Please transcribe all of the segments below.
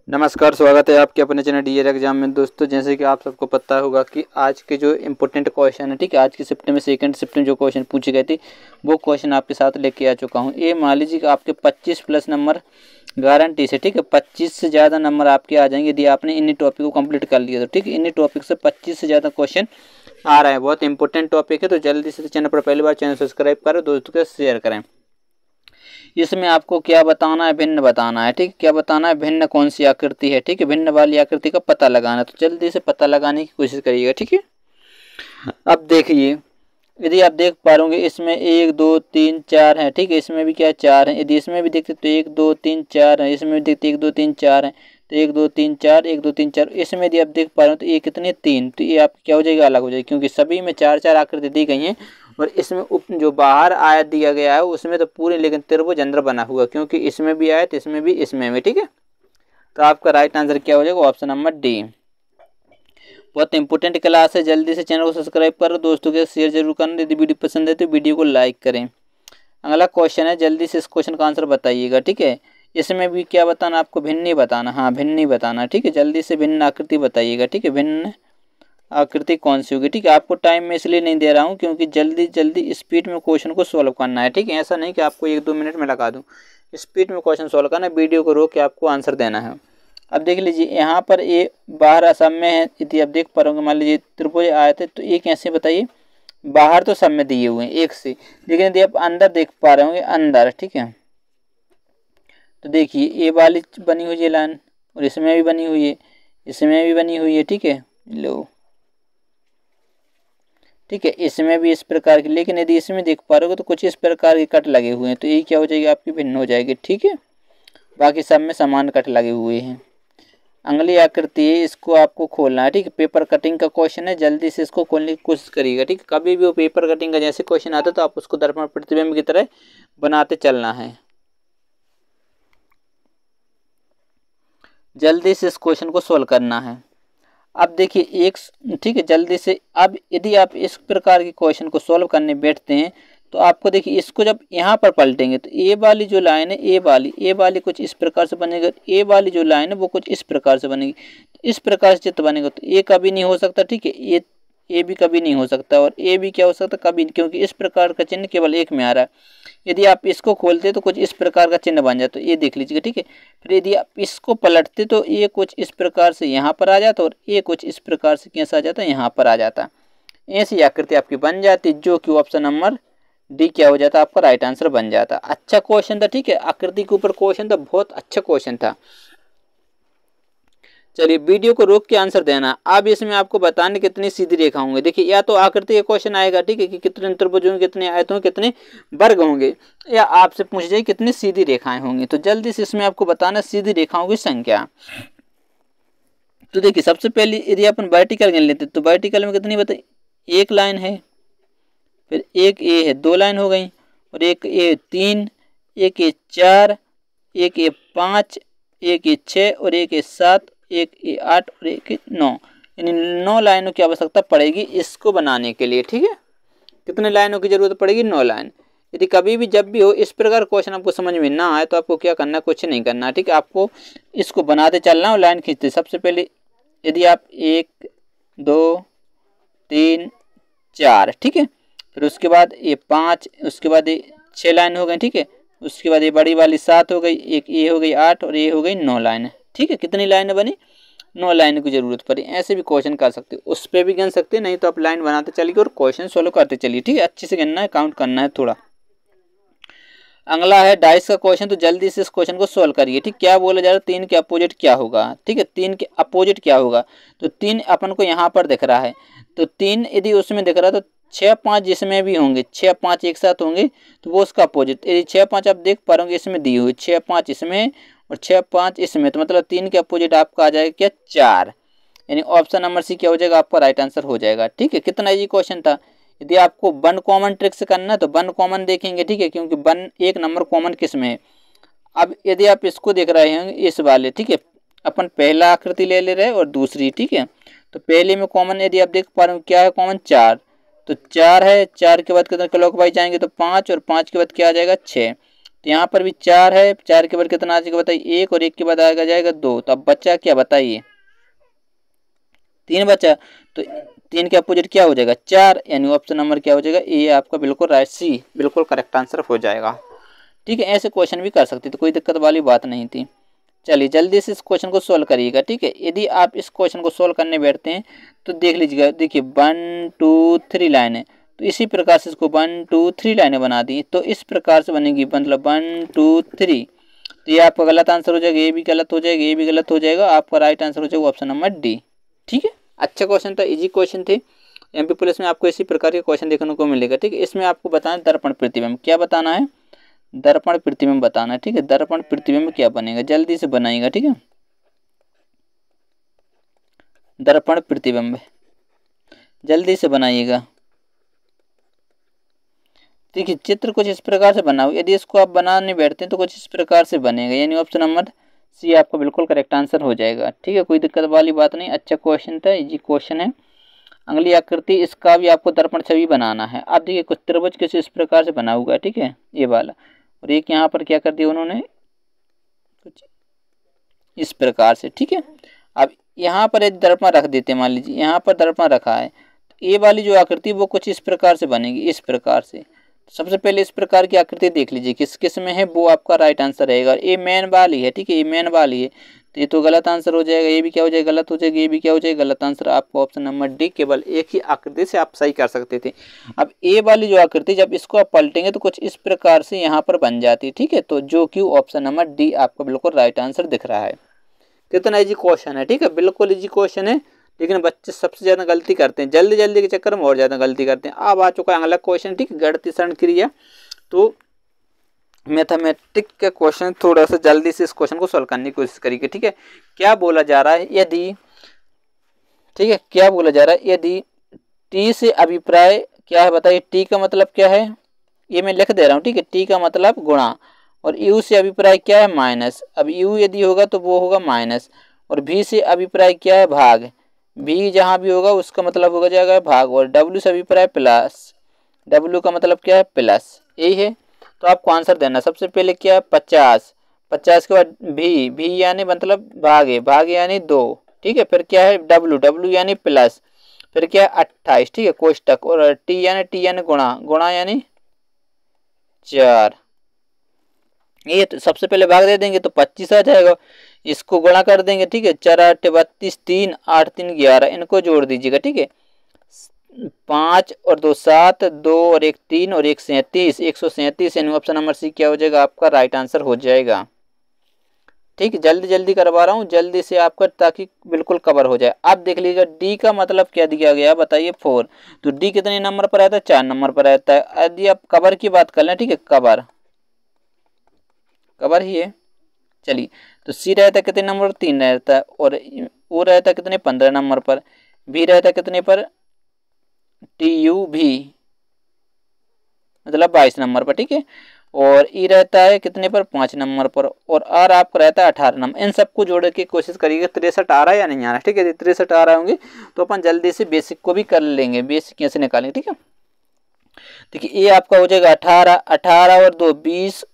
नमस्कार, स्वागत है आपके अपने चैनल डीआर एग्जाम में। दोस्तों, जैसे कि आप सबको पता होगा कि आज के जो इम्पोर्टेंट क्वेश्चन है, ठीक है, आज की शिफ्ट में सेकंड शिफ्ट में जो क्वेश्चन पूछे गए थे वो क्वेश्चन आपके साथ लेके आ चुका हूँ। ये मान लीजिए कि आपके 25 प्लस नंबर गारंटी से, ठीक है, 25 से ज़्यादा नंबर आपके आ जाएंगे यदि आपने इन्हीं टॉपिक को कंप्लीट कर लिया तो, ठीक है। इन्हीं टॉपिक से 25 से ज़्यादा क्वेश्चन आ रहा है, बहुत इंपॉर्टेंट टॉपिक है। तो जल्दी से चैनल पर पहली बार चैनल सब्सक्राइब करें, दोस्तों के शेयर करें। इसमें आपको क्या बताना है, भिन्न बताना है, ठीक है। क्या बताना है, भिन्न कौन सी आकृति है, ठीक है, भिन्न वाली आकृति का पता लगाना। तो जल्दी से पता लगाने की कोशिश करिएगा, ठीक है। अब देखिए, यदि आप देख पा रहे होंगे इसमें 1 2 3 4 है, ठीक है। इसमें भी क्या 4 है। यदि इसमें भी देखते तो 1 2 3 4 है। इसमें भी देखते 1 2 3 4 है, तो 1 2 3 4 1 2 3 4। इसमें यदि आप देख पा रहे हो तो ये कितने 3, तो ये आपकी क्या हो जाएगा, अलग हो जाएगी, क्योंकि सभी में 4 4 आकृति दी गई हैं। और इसमें जो बाहर आयत दिया गया है उसमें तो पूरे लेकिन त्रिभुज अंदर बना हुआ, क्योंकि इसमें भी आयत, इसमें भी, इसमें भी, ठीक है। तो आपका राइट आंसर क्या हो जाएगा, ऑप्शन नंबर डी। बहुत इंपॉर्टेंट क्लास है। जल्दी से चैनल को सब्सक्राइब करो, दोस्तों के शेयर जरूर करना। यदि वीडियो पसंद है तो वीडियो को लाइक करें। अगला क्वेश्चन है, जल्दी से इस क्वेश्चन का आंसर बताइएगा, ठीक है। इसमें भी क्या बताना, आपको भिन्न ही बताना, हाँ भिन्न ही बताना, ठीक है। जल्दी से भिन्न आकृति बताइएगा, ठीक है। भिन्न आकृति कौन सी होगी, ठीक है। आपको टाइम में इसलिए नहीं दे रहा हूँ क्योंकि जल्दी जल्दी स्पीड में क्वेश्चन को सॉल्व करना है, ठीक है। ऐसा नहीं कि आपको 1 2 मिनट में लगा दूँ, स्पीड में क्वेश्चन सॉल्व करना है, वीडियो को रोक के आपको आंसर देना है। अब देख लीजिए, यहाँ पर ये बाहर असम में है, यदि आप देख पा रहे होंगे, मान लीजिए त्रिभुज आए थे, तो ये कैसे बताइए, बाहर तो सब में दिए हुए हैं एक से, लेकिन यदि आप अंदर देख पा रहे होंगे, अंदर, ठीक है, तो देखिए ये वाली बनी हुई है लाइन, और इसमें भी बनी हुई है, इसमें भी बनी हुई है, ठीक है, लो, ठीक है, इसमें भी इस प्रकार की। लेकिन यदि इसमें देख पा रहे हो तो कुछ इस प्रकार के कट लगे हुए हैं, तो ये क्या हो जाएगी, आपकी भिन्न हो जाएगी, ठीक है। बाकी सब में समान कट लगे हुए हैं। अगली आकृति है, इसको आपको खोलना है, ठीक है। पेपर कटिंग का क्वेश्चन है, जल्दी से इसको खोलने की कोशिश करिएगा, ठीक है। कभी भी वो पेपर कटिंग का जैसे क्वेश्चन आता है तो आप उसको दर्पण प्रतिबिंब की तरह बनाते चलना है। जल्दी से इस क्वेश्चन को सोल्व करना है। अब देखिए एक, ठीक है, जल्दी से। अब यदि आप इस प्रकार के क्वेश्चन को सोल्व करने बैठते हैं तो आपको देखिए, इसको जब यहाँ पर पलटेंगे तो ए वाली जो लाइन है, ए वाली कुछ इस प्रकार से बनेगा, ए वाली जो लाइन है वो कुछ इस प्रकार से बनेगी। तो इस प्रकार से चित्र बनेगा, तो ए कभी नहीं हो सकता, ठीक है, ए भी कभी नहीं हो सकता, और ए भी क्या हो सकता, कभी, क्योंकि इस प्रकार का चिन्ह केवल एक में आ रहा है। यदि आप इसको खोलते तो कुछ इस प्रकार का चिन्ह बन जाता, तो ये देख लीजिएगा, ठीक है। फिर यदि आप इसको पलटते तो ये कुछ इस प्रकार से यहाँ पर आ जाता, और ये कुछ इस प्रकार से कैसा आ जाता, यहाँ पर आ जाता। ऐसी आकृति आपकी बन जाती, जो कि ऑप्शन नंबर डी क्या हो जाता, आपका राइट आंसर बन जाता। अच्छा क्वेश्चन था, ठीक है, आकृति के ऊपर क्वेश्चन था, बहुत अच्छा क्वेश्चन था। चलिए, वीडियो को रोक के आंसर देना। अब इसमें आपको बताने कितनी सीधी रेखा होंगे। देखिए, या तो आकृति का क्वेश्चन आएगा, ठीक है, कि कितने त्रिभुज होंगे, कितने आयत होंगे, कितने वर्ग होंगे, या आपसे पूछ जाए कितनी सीधी रेखाएं होंगी। तो जल्दी से इसमें आपको बताना सीधी रेखाओं की संख्या। तो देखिए, सबसे पहले यदि अपन वर्टिकल गिन लेते तो वर्टिकल में कितनी बताई, एक लाइन है, फिर एक ए है, 2 लाइन हो गई, और एक ए 3, एक ए 4, एक ए 5, एक ए 6, और एक ए 7, एक ए 8, और एक ए 9। यानी 9 लाइनों की आवश्यकता पड़ेगी इसको बनाने के लिए, ठीक है। कितने लाइनों की जरूरत पड़ेगी, 9 लाइन। यदि कभी भी जब भी हो इस प्रकार क्वेश्चन आपको समझ में ना आए तो आपको क्या करना है, कुछ नहीं करना, ठीक है। आपको इसको बनाते चलना और लाइन खींचते। सबसे पहले यदि आप 1 2 3 4, ठीक है, फिर उसके बाद ये 5, उसके बाद ये 6 लाइन हो गई, ठीक है, उसके बाद ये बड़ी वाली 7 हो गई, एक ये हो गई 8, और ये हो गई 9 लाइन, ठीक है। कितनी लाइन बनी, 9 लाइन की जरूरत पड़ी। ऐसे भी क्वेश्चन कर सकते हो, उस पर भी गिन सकते हैं, नहीं तो आप लाइन बनाते चलिए और क्वेश्चन सोल्व करते चलिए, ठीक है। अच्छे से गिनना है, काउंट करना है थोड़ा। अगला है डाइस का क्वेश्चन, तो जल्दी से इस क्वेश्चन को सोल्व करिए, ठीक। क्या बोला जा रहा है, 3 के अपोजिट क्या होगा, ठीक है, 3 के अपोजिट क्या होगा। तो 3 अपन को यहाँ पर दिख रहा है, तो 3 यदि उसमें दिख रहा है तो 6 5 जिसमें भी होंगे, 6 5 एक साथ होंगे तो वो उसका अपोजिट। यदि 6 5 आप देख पा रहे होंगे इसमें दी हुई, 6 5 इसमें और 6 5 इसमें, तो मतलब 3 के अपोजिट आपका आ जाएगा क्या, 4। यानी ऑप्शन नंबर सी क्या हो जाएगा, आपका राइट आंसर हो जाएगा, ठीक है। कितना इजी क्वेश्चन था। यदि आपको 1 कॉमन ट्रिक से करना है तो 1 कॉमन देखेंगे, ठीक है, क्योंकि 1 एक नंबर कॉमन किस में है। अब यदि आप इसको देख रहे हैं इस वाले, ठीक है, अपन पहला आकृति ले रहे हैं और दूसरी, ठीक है। तो पहले में कॉमन यदि आप देख पा रहे हो क्या है कॉमन, 4, तो 4 है, 4 के बाद कितना क्लॉकवाइज जाएंगे तो 5, और 5 के बाद क्या आ जाएगा, 6। तो यहाँ पर भी 4 है, 4 के बाद कितना आ जाएगा बताइए 1, और 1 के बाद आएगा जाएगा 2, तो अब बच्चा क्या बताइए 3 बचा। तो 3 के अपोजिट क्या हो जाएगा 4, यानी ऑप्शन नंबर क्या हो जाएगा ए आपका बिल्कुल राइट, सी बिल्कुल करेक्ट आंसर हो जाएगा। ठीक है, ऐसे क्वेश्चन भी कर सकते थे, कोई दिक्कत वाली बात नहीं थी। चलिए जल्दी से इस क्वेश्चन को सॉल्व करिएगा। ठीक है, यदि आप इस क्वेश्चन को सॉल्व करने बैठते हैं तो देख लीजिएगा, देखिए 1 2 3 लाइन है, तो इसी प्रकार से इसको 1 2 3 लाइनें बना दी, तो इस प्रकार से बनेगी, मतलब 1 2 3। तो ये आपका गलत आंसर हो जाएगा, ये भी गलत हो जाएगा, ये भी गलत हो जाएगा, आपका राइट आंसर हो जाएगा ऑप्शन नंबर डी। ठीक है, अच्छा क्वेश्चन था, इजी क्वेश्चन थे। एमपी पुलिस में आपको इसी प्रकार के क्वेश्चन देखने को मिलेगा। ठीक है, इसमें आपको बताना दर्पण प्रतिबिंब, क्या बताना है दर्पण प्रतिबिंब बताना है। ठीक है, दर्पण प्रतिबिंब क्या बनेगा, जल्दी से बनाइएगा। ठीक है, दर्पण प्रतिबिंब जल्दी से बनाइएगा। देखिए चित्र कुछ इस प्रकार से बनाओ, यदि इसको आप बनाने बैठते हैं तो कुछ इस प्रकार से बनेगा, यानी ऑप्शन नंबर सी आपका बिल्कुल करेक्ट आंसर हो जाएगा। ठीक है, कोई दिक्कत वाली बात नहीं, अच्छा क्वेश्चन था, इजी क्वेश्चन है। अगली आकृति, इसका भी आपको दर्पण छवि बनाना है। आप देखिए कुछ त्रिभुज किसी इस प्रकार से बना हुआ है। ठीक है, ये वाला, और एक यहाँ पर क्या कर दिया उन्होंने कुछ इस प्रकार से। ठीक है, अब यहाँ पर एक दर्पण रख देते हैं, मान लीजिए यहाँ पर दर्पण रखा है, तो ये वाली जो आकृति वो कुछ इस प्रकार से बनेगी, इस प्रकार से। सबसे पहले इस प्रकार की आकृति देख लीजिए किस किस में है, वो आपका राइट आंसर रहेगा। ये मेन वाली है, ठीक है, ये मेन वाली है, तो ये तो गलत आंसर हो जाएगा। ये भी क्या हो जाएगा, गलत हो जाएगा, ये भी क्या हो जाएगा, गलत आंसर। आपको ऑप्शन नंबर डी, केवल एक ही आकृति से आप सही कर सकते थे। अब ए वाली जो आकृति, जब इसको आप पलटेंगे तो कुछ इस प्रकार से यहाँ पर बन जाती है। ठीक है, तो जो कि ऑप्शन नंबर डी आपका बिल्कुल राइट आंसर दिख रहा है। कितना इजी क्वेश्चन है। ठीक है, बिल्कुल इजी क्वेश्चन है, लेकिन बच्चे सबसे ज़्यादा गलती करते हैं, जल्दी जल्दी के चक्कर में और ज़्यादा गलती करते हैं। अब आ चुका है अगला क्वेश्चन। ठीक है, गणितीय सरण क्रिया, तो मैथमेटिक का क्वेश्चन, थोड़ा सा जल्दी से इस क्वेश्चन को सॉल्व करने की कोशिश करिए। ठीक है, क्या बोला जा रहा है, यदि, ठीक है, क्या बोला जा रहा है, यदि टी से अभिप्राय क्या है बताइए, टी का मतलब क्या है, ये मैं लिख दे रहा हूँ। ठीक है, टी का मतलब गुणा, और यू से अभिप्राय क्या है माइनस। अब यू यदि होगा तो वो होगा माइनस, और भी से अभिप्राय क्या है भाग, भी जहाँ भी होगा उसका मतलब होगा जाएगा भाग, और डब्ल्यू से अभिप्राय प्लस, डब्ल्यू का मतलब क्या है प्लस, यही है। तो आपको आंसर देना, सबसे पहले क्या है 50, 50 के बाद भी यानी मतलब भाग है, भाग यानी 2। ठीक है, फिर क्या है डब्ल्यू, डब्ल्यू यानी प्लस, फिर क्या है 28। ठीक है, कोष्टक, और टी यानी गुणा, गुणा यानी 4। ये तो सबसे पहले भाग दे देंगे तो 25 आ जाएगा, इसको गुणा कर देंगे। ठीक है, 4 8 32, 3 8 3 11, इनको जोड़ दीजिएगा। ठीक है, 5 और 2 7, 2 और 1 3 और 1 37, 137, यानी ऑप्शन नंबर सी क्या हो जाएगा आपका राइट आंसर हो जाएगा। ठीक है, जल्दी जल्दी करवा रहा हूँ, जल्दी से आपका, ताकि बिल्कुल कवर हो जाए। आप देख लीजिएगा डी का मतलब क्या दिया गया बताइए 4, तो डी कितने नंबर पर रहता है, 4 नंबर पर रहता है। यदि आप कवर की बात कर लें, ठीक है, कवर, कवर ही है, चलिए, तो सी रहता है कितने नंबर पर, 3 रहता है, और ओ रहता है कितने 15 नंबर पर, भी रहता है कितने पर, टी यू भी मतलब 22 नंबर पर। ठीक है, और ई रहता है कितने पर, 5 नंबर पर, और आर आपका रहता है 18 नंबर। इन सबको जोड़ के कोशिश करिएगा 63 आ रहा है या नहीं आ रहा है। ठीक है, 63 आ रहा होंगे तो अपन जल्दी से बेसिक को भी कर लेंगे, बेसिक कैसे निकालेंगे। ठीक है, देखिए ये आपका हो जाएगा 18, 18 और 2 20,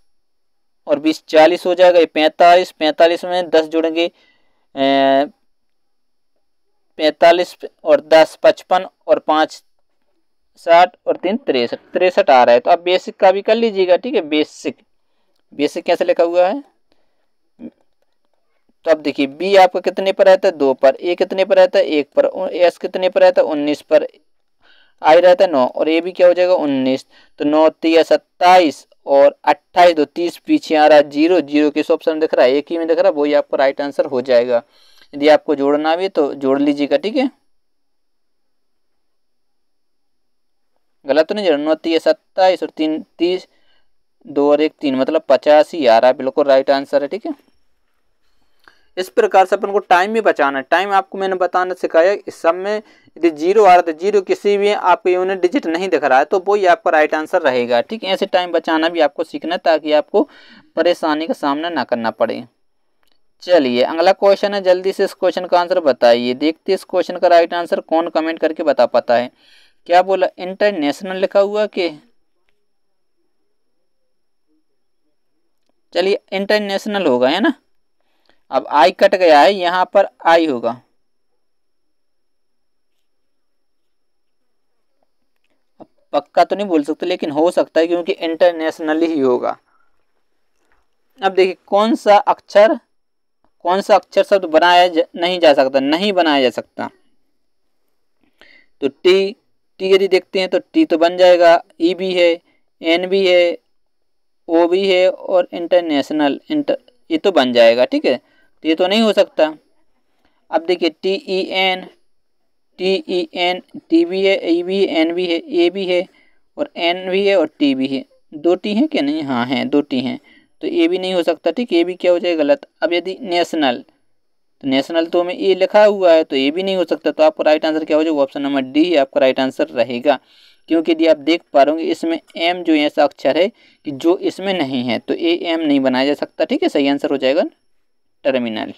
और 20 40 हो जाएगा, ये 45, 45 में 10 जुड़ेंगे, 45 और 10 55, और 5 60, और 3 63, 63 आ रहा है। तो आप बेसिक का भी कर लीजिएगा। ठीक है, बेसिक, बेसिक कैसे लिखा हुआ है, तो अब देखिए बी आपका कितने पर रहता है 2 पर, ए कितने पर रहता है 1 पर, एस कितने पर रहता है 19 पर, आई रहता है 9, और ये भी क्या हो जाएगा 19। तो 9 3 27, और 28 2 30, पीछे आ रहा है 0, 0 किस ऑप्शन दिख रहा है, एक ही में दिख रहा है, वही आपका राइट आंसर हो जाएगा। यदि आपको जोड़ना भी तो जोड़ लीजिएगा। ठीक है, गलत तो नहीं जोड़, 9 3 27 और 3 30, 2 और 1 3, मतलब 50 ही आ रहा है, बिल्कुल राइट आंसर है। ठीक है, इस प्रकार से अपन को टाइम भी बचाना है। टाइम आपको मैंने बताना सिखाया, इस सब में यदि 0 आ रहा है, 0 किसी भी आपको यूनिट डिजिट नहीं दिख रहा है तो वो ही आपका राइट आंसर रहेगा। ठीक है, ऐसे टाइम बचाना भी आपको सीखना है, ताकि आपको परेशानी का सामना ना करना पड़े। चलिए अगला क्वेश्चन है, जल्दी से इस क्वेश्चन का आंसर बताइए। देखते इस क्वेश्चन का राइट आंसर कौन कमेंट करके बता पाता है। क्या बोला, इंटरनेशनल लिखा हुआ कि चलिए इंटरनेशनल होगा, है ना। अब आई कट गया है, यहाँ पर आई होगा। पक्का तो नहीं बोल सकते लेकिन हो सकता है क्योंकि इंटरनेशनल ही होगा। अब देखिए कौन सा अक्षर शब्द नहीं जा सकता, नहीं बनाया जा सकता। तो टी, टी यदि देखते हैं तो टी तो बन जाएगा, ई भी है, एन भी है, ओ भी है और इंटरनेशनल ये तो बन जाएगा, ठीक है। तो ये तो नहीं हो सकता। अब देखिए टी ई एन, टी भी है, ई भी है, एन भी है, ए भी है और एन भी है और टी भी है। दो टी हैं क्या, नहीं, हाँ हैं, दो टी हैं। तो ये भी नहीं हो सकता, ठीक है, ये भी क्या हो जाएगा, गलत। अब यदि नेशनल, तो नेशनल तो में ए लिखा हुआ है तो ये भी नहीं हो सकता। तो आपका राइट आंसर क्या हो जाएगा, ऑप्शन नंबर डी आपका राइट आंसर रहेगा। क्योंकि यदि आप देख पा रहे होंगे इसमें एम जो ऐसा अक्षर है कि जो इसमें नहीं है, तो ए एम नहीं बनाया जा सकता, ठीक है। सही आंसर हो जाएगा टर्मिनल।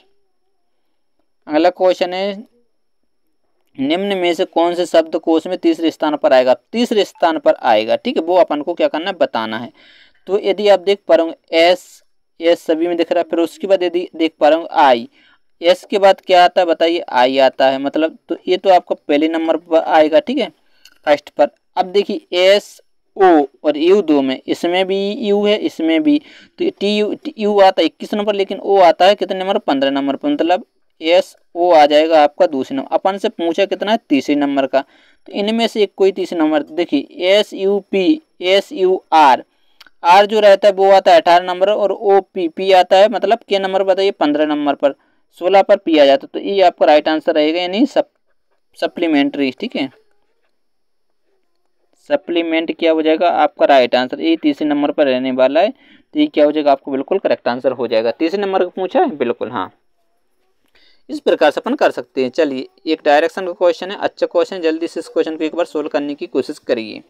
अगला क्वेश्चन है, निम्न में से कौन से शब्द कोश में तीसरे स्थान पर आएगा। तीसरे स्थान पर आएगा, ठीक है, वो अपन को क्या करना है, बताना है। तो यदि आप देख पा रहे होंगे एस सभी में दिख रहा है। फिर उसके बाद यदि देख पा रहे होंगे आई, एस के बाद क्या आता है बताइए, आई आता है, मतलब तो ये तो आपका पहले नंबर पर आएगा, ठीक है, फर्स्ट पर। अब देखिए एस ओ और यू दो में, इसमें भी यू है, इसमें भी, तो टी यू आता है 21 नंबर, लेकिन ओ आता है कितने नंबर, 15 नंबर पर, मतलब एस ओ आ जाएगा आपका दूसरे नंबर। अपन से पूछा कितना है, तीसरे नंबर का। तो इनमें से एक कोई तीसरे नंबर, देखिए S U P, S U R, R जो रहता है वो आता है 18 नंबर और ओ पी, पी आता है मतलब के नंबर बताइए, 15 नंबर पर, 16 पर पी आ जाता है। तो ये आपका राइट आंसर रहेगा, यानी सप्लीमेंट्री, ठीक है, सप्लीमेंट क्या हो जाएगा आपका राइट आंसर। ये तीसरे नंबर पर रहने वाला है, तो ये क्या हो जाएगा आपको बिल्कुल करेक्ट आंसर हो जाएगा। तीसरे नंबर का पूछा है, बिल्कुल हाँ, इस प्रकार से अपन कर सकते हैं। चलिए एक डायरेक्शन का क्वेश्चन है, अच्छा क्वेश्चन, जल्दी से इस क्वेश्चन को एक बार सोल्व करने की कोशिश करिए।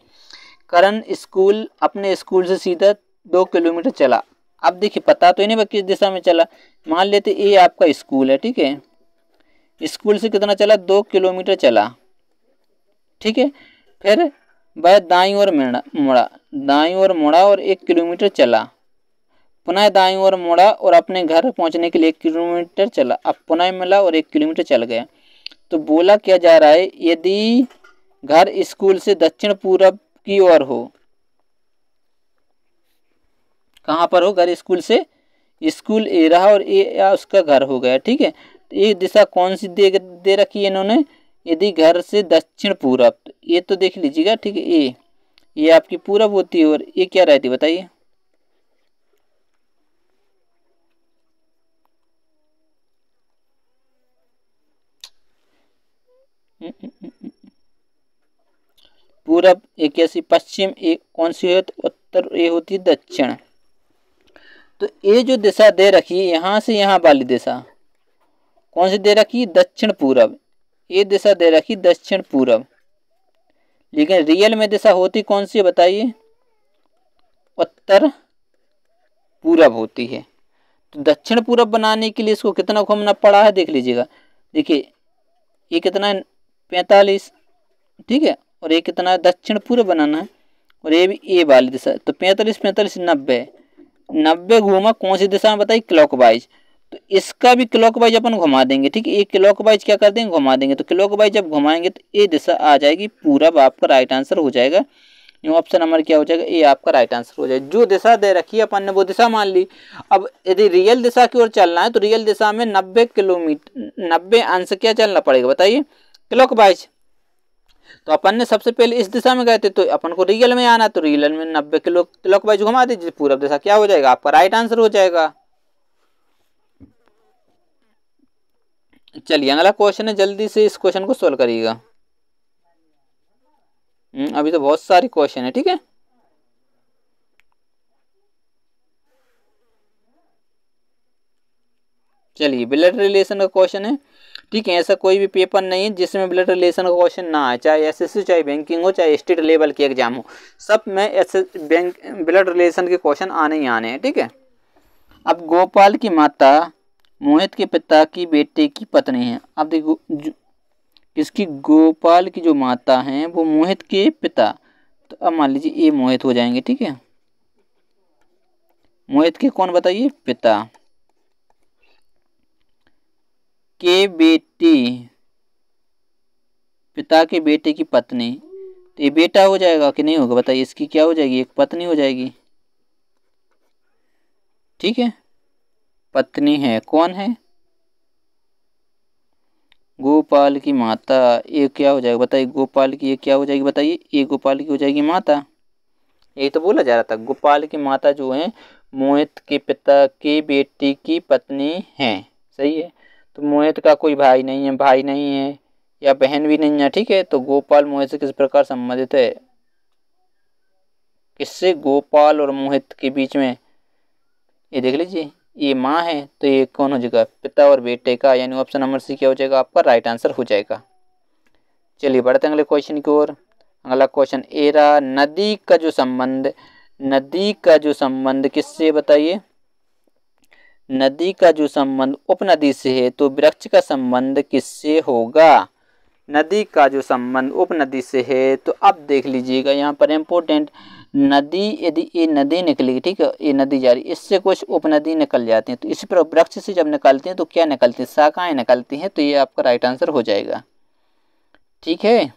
करण स्कूल अपने स्कूल से सीधा 2 किलोमीटर चला। अब देखिए पता तो ही नहीं किस दिशा में चला। मान लेते ये आपका स्कूल है, ठीक है, स्कूल से कितना चला, 2 किलोमीटर चला, ठीक है। फिर वह दाईं ओर मुड़ा, दाईं ओर मुड़ा और 1 किलोमीटर चला, पुनः दाईं ओर मुड़ा और अपने घर पहुंचने के लिए 1 किलोमीटर चला। अब पुनः मिला और 1 किलोमीटर चल गया। तो बोला क्या जा रहा है, यदि घर स्कूल से दक्षिण पूर्व की ओर हो, कहाँ पर हो, घर स्कूल से, स्कूल ए रहा और ए या उसका घर हो गया, ठीक है। तो ये दिशा कौन सी दे रखी है इन्होंने, यदि घर से दक्षिण पूर्व, तो ये तो देख लीजिएगा, ठीक है, ये आपकी पूर्व होती है और ये क्या रहती है बताइए, पूरब, एक ऐसी पश्चिम, एक कौन सी है, उत्तर, ये होती है दक्षिण। तो ये जो दिशा दे रखी है यहाँ से यहाँ वाली दिशा कौन सी दे रखी है, दक्षिण पूरब, ये दिशा दे रखी दक्षिण पूरब। लेकिन रियल में दिशा होती कौन सी है बताइए, उत्तर पूरब होती है। तो दक्षिण पूरब बनाने के लिए इसको कितना घूमना पड़ा है देख लीजिएगा। देखिए ये कितना है, 45, ठीक है, और ये कितना दक्षिण पूर्व बनाना है और ये भी ए वाली दिशा। तो 45 45 90, 90 घूमा कौन सी दिशा में बताइए, क्लॉकवाइज। तो इसका भी क्लॉकवाइज अपन घुमा देंगे, ठीक है, ये क्लॉकवाइज क्या कर देंगे, घुमा देंगे। तो क्लॉकवाइज जब घुमाएंगे तो ये दिशा आ जाएगी पूरब, आपका राइट आंसर हो जाएगा। ऑप्शन नंबर क्या हो जाएगा, ये आपका राइट आंसर हो जाएगा। जो दिशा दे रखी है अपन ने वो दिशा मान ली। अब यदि रियल दिशा की ओर चलना है तो रियल दिशा में 90 किलोमीटर 90 अंश क्या चलना पड़ेगा बताइए, क्लॉकवाइज। तो अपन ने सबसे पहले इस दिशा में गए थे तो अपन को रियल में आना, तो रियल में 90 क्लॉकवाइज घुमा दीजिए, पूरब दिशा क्या हो जाएगा, आपका राइट आंसर हो जाएगा। चलिए अगला क्वेश्चन है, जल्दी से इस क्वेश्चन को सोल्व करिएगा। अभी तो बहुत सारे क्वेश्चन है, ठीक है। चलिए ब्लड रिलेशन का क्वेश्चन है, ठीक है। ऐसा कोई भी पेपर नहीं है जिसमें ब्लड रिलेशन का क्वेश्चन ना आए, चाहे एसएससी, चाहे बैंकिंग हो, चाहे स्टेट लेवल के एग्जाम हो, सब में ब्लड रिलेशन के क्वेश्चन आने ही आने हैं, ठीक है। अब गोपाल की माता मोहित के पिता की बेटे की पत्नी है। अब देखो इसकी गोपाल की जो माता हैं वो मोहित के पिता, तो अब मान लीजिए ये मोहित हो जाएंगे, ठीक है, मोहित के कौन बताइए, पिता के बेटी, पिता के बेटे की पत्नी, तो ये बेटा हो जाएगा कि नहीं होगा बताइए, इसकी क्या हो जाएगी, एक पत्नी हो जाएगी। ठीक है, पत्नी है, कौन है, गोपाल की माता। ये क्या हो जाएगा बताइए, गोपाल की ये क्या हो जाएगी बताइए, ये गोपाल की हो जाएगी माता। यही तो बोला जा रहा था, गोपाल की माता जो है मोहित के पिता की बेटी की पत्नी है। सही है, तो मोहित का कोई भाई नहीं है, भाई नहीं है या बहन भी नहीं है। ठीक है, तो गोपाल मोहित से किस प्रकार संबंधित है, किससे, गोपाल और मोहित के बीच में। ये देख लीजिए, ये माँ है, तो ये कौन हो जाएगा, पिता और बेटे का, यानी ऑप्शन नंबर सी क्या हो जाएगा आपका राइट आंसर हो जाएगा। चलिए बढ़ते हैं अगले क्वेश्चन की ओर। अगला क्वेश्चन ए रहा, नदी का जो संबंध, नदी का जो संबंध किससे बताइए, नदी का जो संबंध उपनदी से है, तो वृक्ष का संबंध किससे होगा, नदी का जो संबंध उपनदी से है। तो अब देख लीजिएगा यहाँ पर इम्पोर्टेंट, नदी यदि ये नदी निकलेगी, ठीक है, ये नदी जा रही, इससे कुछ उपनदी निकल जाती हैं, तो इसी पर वृक्ष से जब निकलती हैं तो क्या निकलती है, शाखाएं निकलती हैं, तो ये आपका राइट आंसर हो जाएगा। ठीक है,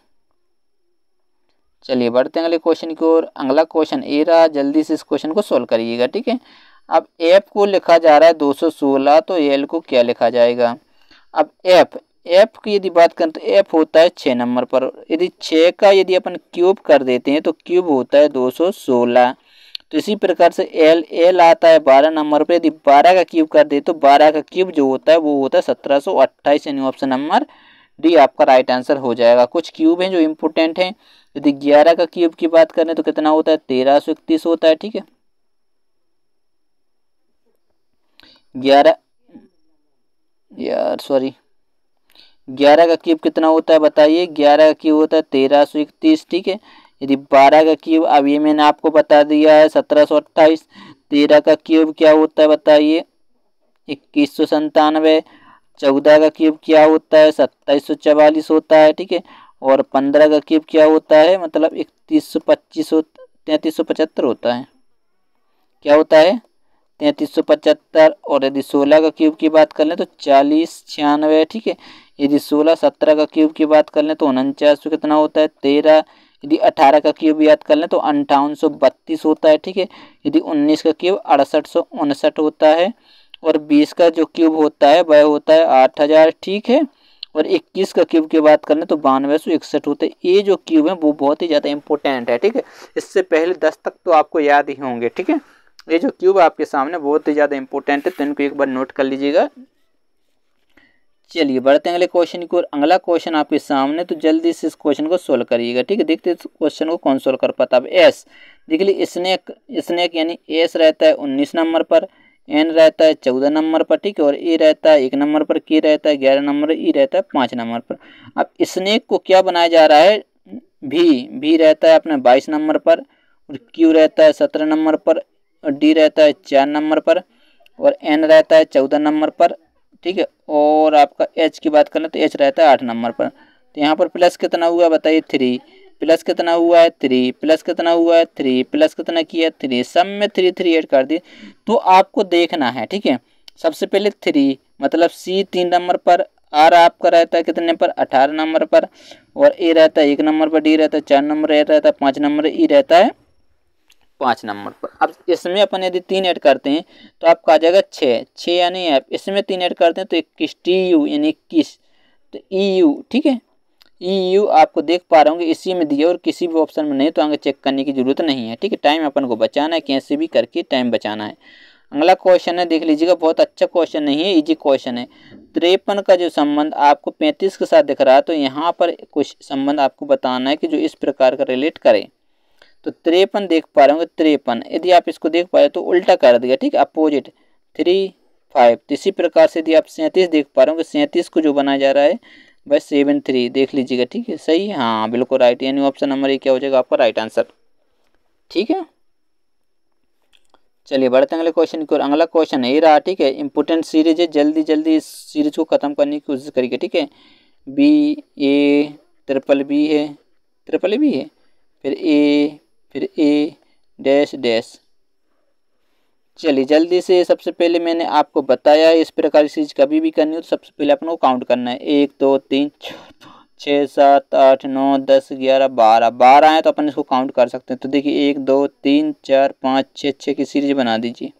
चलिए बढ़ते हैं अगले क्वेश्चन की ओर। अगला क्वेश्चन ए रहा, जल्दी से इस क्वेश्चन को सोल्व करिएगा। ठीक है, अब एफ को लिखा जा रहा है 216, तो एल को क्या लिखा जाएगा। अब एफ की यदि बात करें तो एफ होता है 6 नंबर पर, यदि 6 का यदि अपन क्यूब कर देते हैं तो क्यूब होता है 216। तो इसी प्रकार से एल आता है 12 नंबर पर, यदि 12 का क्यूब कर दे तो 12 का क्यूब जो होता है वो होता है 1728, यानी ऑप्शन नंबर डी आपका राइट आंसर हो जाएगा। कुछ क्यूब हैं जो इम्पोर्टेंट हैं, यदि 11 का क्यूब की बात करें तो कितना होता है, 1331 होता है। ठीक है, 11 का क्यूब कितना होता है बताइए, 11 का क्यूब होता है 1331। ठीक है, यदि 12 का क्यूब, अब ये मैंने आपको बता दिया है 1728, 13 का क्यूब क्या होता है बताइए 2197, 14 का क्यूब क्या होता है 2744 होता है। ठीक है, और 15 का क्यूब क्या होता है, मतलब 3125 3375 होता है, क्या होता है 3375। और यदि 16 का क्यूब की बात कर लें तो 4096। ठीक है, यदि 16 17 का क्यूब की बात कर लें तो 49 कितना होता है 13। यदि 18 का क्यूब याद कर लें तो 5832 होता है। ठीक है, यदि 19 का क्यूब 6859 होता है, और 20 का जो क्यूब होता है वह होता है 8000। ठीक है, और 21 का क्यूब की बात करें तो 9261 होते हैं। ये जो क्यूब है वो बहुत ही ज़्यादा इंपॉर्टेंट है। ठीक है, इससे पहले 10 तक तो आपको याद ही होंगे। ठीक है, ये जो क्यूब आपके सामने बहुत ही ज़्यादा इंपॉर्टेंट है, तो इनको एक बार नोट कर लीजिएगा। चलिए बढ़ते हैं अगले क्वेश्चन की ओर। अगला क्वेश्चन आपके सामने, तो जल्दी से इस क्वेश्चन को सोल्व करिएगा। ठीक है, देखते हैं इस क्वेश्चन को कौन सोल्व कर पाता है। अब एस देख लीजिए, स्नेक यानी एस रहता है 19 नंबर पर, एन रहता है 14 नंबर पर। ठीक है, और ए रहता है 1 नंबर पर, के रहता है 11 नंबर, ई रहता है 5 नंबर पर। अब स्नेक को क्या बनाया जा रहा है, भी रहता है अपने 22 नंबर पर, और क्यू रहता है 17 नंबर पर, और डी रहता है 4 नंबर पर, और एन रहता है 14 नंबर पर। ठीक है, और आपका एच की बात करें तो एच रहता है 8 नंबर पर। तो यहाँ पर प्लस कितना हुआ बताइए 3, प्लस कितना हुआ है 3, प्लस कितना हुआ है 3, प्लस कितना किया 3, सब में 3 3 ऐड कर दी। तो आपको देखना है, ठीक है, सबसे पहले 3 मतलब सी 3 नंबर पर, आर आपका रहता है कितने पर 18 नंबर पर, और ए रहता है 1 नंबर पर, डी रहता है 4 नंबर, ए रहता है 5 नंबर, ई रहता है 5 नंबर पर। अब इसमें अपन यदि 3 ऐड करते हैं तो आपका आ जाएगा 6 यानी एफ, इसमें 3 ऐड करते हैं तो 21 टी यू यानी 21, तो ई यू। ठीक है, ई यू आपको देख पा रहे होंगे इसी में दिया, और किसी भी ऑप्शन में नहीं, तो आगे चेक करने की जरूरत नहीं है। ठीक है, टाइम अपन को बचाना है, कैसे भी करके टाइम बचाना है। अगला क्वेश्चन है, देख लीजिएगा, बहुत अच्छा क्वेश्चन नहीं है, इजी क्वेश्चन है। 53 का जो संबंध आपको 35 के साथ दिख रहा है, तो यहाँ पर कुछ संबंध आपको बताना है कि जो इस प्रकार का रिलेट करे। तो 53 देख पा रहे होंगे, 53 यदि आप इसको देख पा रहे तो उल्टा कर दिया, ठीक है, अपोजिट 3 5। इसी प्रकार से यदि आप 37 देख पा रहे होंगे, 37 को जो बनाया जा रहा है बस 7 3 देख लीजिएगा। ठीक है, सही है, हाँ बिल्कुल राइट, यानी ऑप्शन नंबर ए क्या हो जाएगा आपका राइट आंसर। ठीक है, चलिए बढ़ते हैं अगले क्वेश्चन की ओर। अगला क्वेश्चन है ये रहा, ठीक है, इंपोर्टेंट सीरीज है, जल्दी जल्दी इस सीरीज को खत्म करने की कोशिश करिए। ठीक है, बी ए ट्रिपल बी है, ट्रिपल बी है, फिर ए डैश डैश। चलिए जल्दी से, सबसे पहले मैंने आपको बताया इस प्रकार की सीरीज कभी भी करनी हो तो सबसे पहले अपन को काउंट करना है 1 2 3 6 7 8 9 10 11 12 12 है तो अपन इसको काउंट कर सकते हैं। तो देखिए 1 2 3 4 5 6 6 की सीरीज बना दीजिए।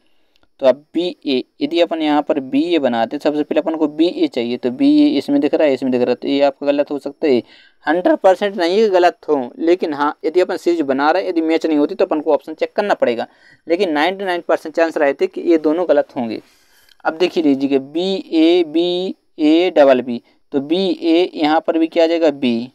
तो अब बी ए, यदि अपन यहाँ पर बी ए बनाते हैं सबसे पहले अपन को बी ए चाहिए, तो बी ए इसमें दिख रहा है, इसमें दिख रहा है, तो ये आपका गलत हो सकता है। 100% नहीं है गलत हो, लेकिन हाँ यदि अपन सीरीज बना रहे हैं यदि मैच नहीं होती तो अपन को ऑप्शन चेक करना पड़ेगा, लेकिन 99% चांस रहते कि ये दोनों गलत होंगे। अब देखिए लीजिए बी ए डबल बी, तो बी ए यहाँ पर भी क्या आ जाएगा बी,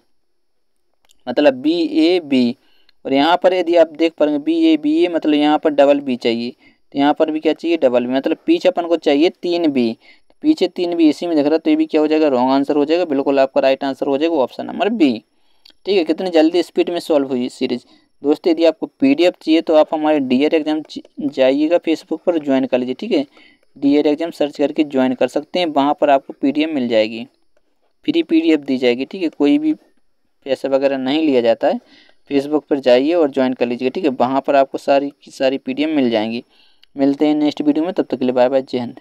मतलब बी ए बी, और यहाँ पर यदि आप देख पाएंगे बी ए मतलब यहाँ पर डबल बी चाहिए, तो यहाँ पर भी क्या चाहिए डबल बी, मतलब पीछे अपन को चाहिए 3 बी, तो पीछे 3 बी इसी में दिख रहा है, तो ये भी क्या हो जाएगा रॉन्ग आंसर हो जाएगा, बिल्कुल आपका राइट आंसर हो जाएगा ऑप्शन नंबर बी। ठीक है, कितनी जल्दी स्पीड में सॉल्व हुई सीरीज। दोस्तों यदि आपको पीडीएफ चाहिए तो आप हमारे डीआर एग्जाम जाइएगा, फेसबुक पर ज्वाइन कर लीजिए। ठीक है, डीआर एग्जाम सर्च करके ज्वाइन कर सकते हैं, वहाँ पर आपको पीडीएफ मिल जाएगी, फ्री पीडीएफ दी जाएगी। ठीक है, कोई भी पैसा वगैरह नहीं लिया जाता है। फेसबुक पर जाइए और ज्वाइन कर लीजिए। ठीक है, वहाँ पर आपको सारी की सारी पीडीएफ मिल जाएंगी। मिलते हैं नेक्स्ट वीडियो में, तब तक के लिए बाय बाय, जय हिंद।